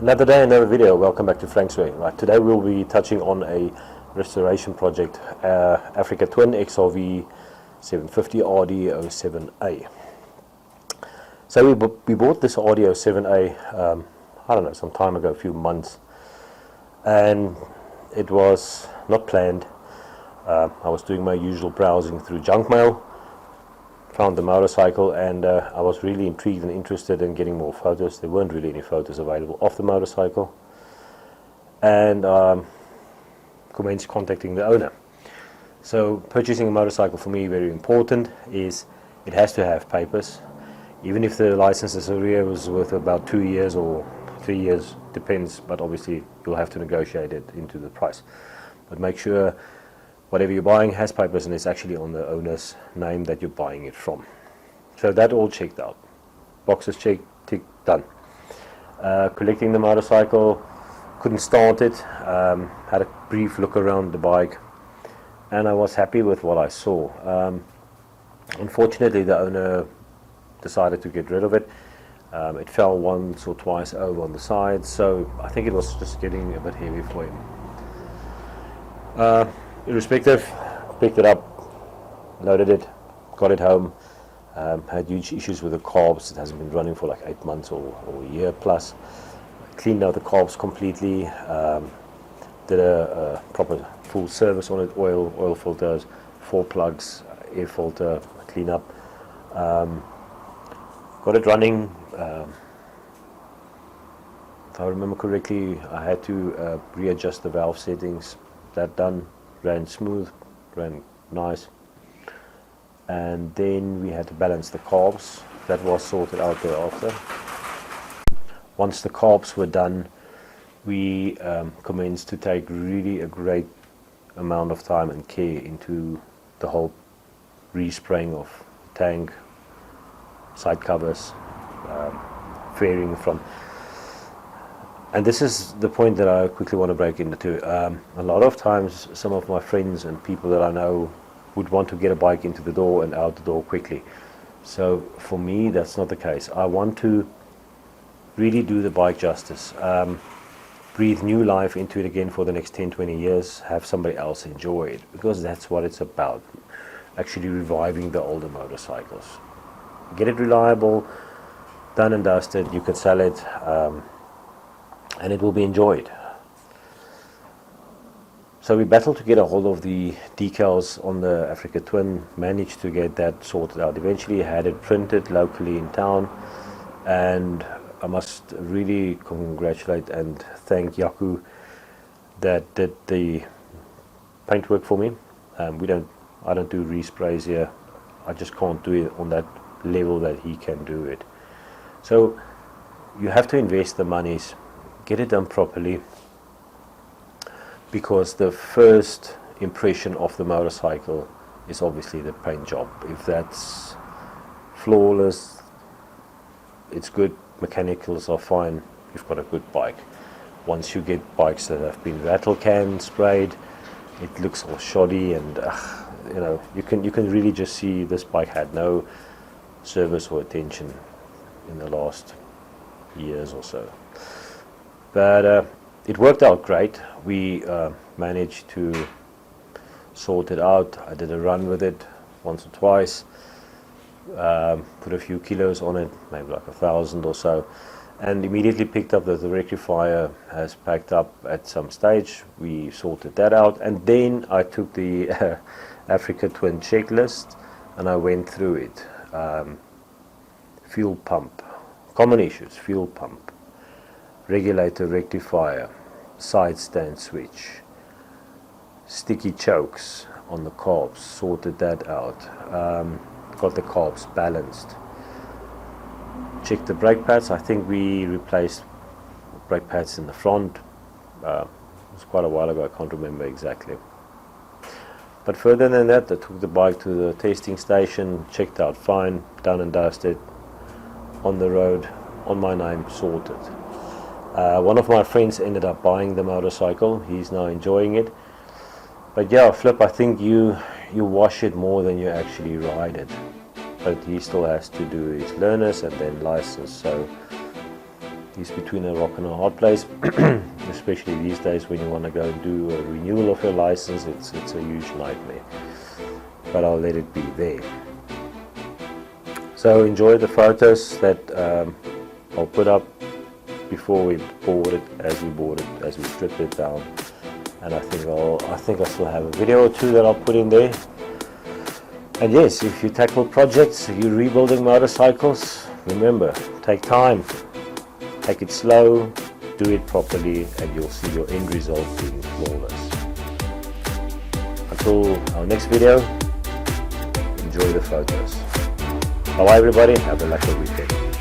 Another day, another video. Welcome back to Frank's Way. Right, today we'll be touching on a restoration project, Africa Twin XRV750 RD07A. So we bought this RD07A, I don't know, some time ago, a few months, and it was not planned. I was doing my usual browsing through junk mail, found the motorcycle, and I was really intrigued and interested in getting more photos. There weren't really any photos available of the motorcycle, and commenced contacting the owner. So purchasing a motorcycle for me, very important, is it has to have papers. Even if the license was worth about 2 years or 3 years, depends, but obviously you'll have to negotiate it into the price. But make sure whatever you're buying has papers and it's actually on the owner's name that you're buying it from. So that all checked out. Boxes checked, tick, done. Collecting the motorcycle, couldn't start it, had a brief look around the bike, and I was happy with what I saw. Unfortunately, the owner decided to get rid of it. It fell once or twice over on the side, so I think it was just getting a bit heavy for him. Irrespective, picked it up, loaded it, got it home. Had huge issues with the carbs. It hasn't been running for like 8 months or a year plus. Cleaned out the carbs completely, did a proper full service on it, oil filters, 4 plugs, air filter, clean up. Got it running. If I remember correctly, I had to readjust the valve settings. That done. Ran smooth, ran nice, and then we had to balance the carbs. That was sorted out thereafter. Once the carbs were done, we commenced to take really a great amount of time and care into the whole respraying of tank, side covers, fairing from. And this is the point that I quickly want to break into. A lot of times, some of my friends and people that I know would want to get a bike into the door and out the door quickly. So for me, that's not the case. I want to really do the bike justice. Breathe new life into it again for the next 10-20 years. Have somebody else enjoy it, because that's what it's about. Actually reviving the older motorcycles. Get it reliable, done and dusted. You can sell it. And it will be enjoyed. So we battled to get a hold of the decals on the Africa Twin, managed to get that sorted out. Eventually had it printed locally in town, and I must really congratulate and thank Yaku that did the paintwork for me. I don't do resprays here. I just can't do it on that level that he can do it. So you have to invest the monies, get it done properly, because the first impression of the motorcycle is obviously the paint job. If that's flawless, it's good, mechanicals are fine, you've got a good bike. Once you get bikes that have been rattle can sprayed, it looks all shoddy, and you know, you can really just see this bike had no service or attention in the last years or so. But it worked out great. We managed to sort it out. I did a run with it once or twice, put a few kilos on it, maybe like 1,000 or so, and immediately picked up that the rectifier has packed up at some stage. We sorted that out, and then I took the Africa Twin checklist and I went through it. Fuel pump, common issues, fuel pump, regulator rectifier, side stand switch, sticky chokes on the carbs, sorted that out, got the carbs balanced, checked the brake pads. I think we replaced brake pads in the front. It was quite a while ago, I can't remember exactly. But further than that, I took the bike to the testing station, checked out fine, done and dusted, on the road, on my name, sorted. One of my friends ended up buying the motorcycle. He's now enjoying it. But yeah, Flip, I think you wash it more than you actually ride it. But he still has to do his learners and then license. So He's between a rock and a hard place, especially these days when you want to go and do a renewal of your license. It's a huge nightmare, but I'll let it be there. So enjoy the photos that I'll put up before we board it, as we strip it down, and I think I still have a video or two that I'll put in there. And yes, if you tackle projects, you're rebuilding motorcycles, remember, take time, take it slow, do it properly, and you'll see your end result being flawless. Until our next video, enjoy the photos. Bye everybody, have a lucky weekend.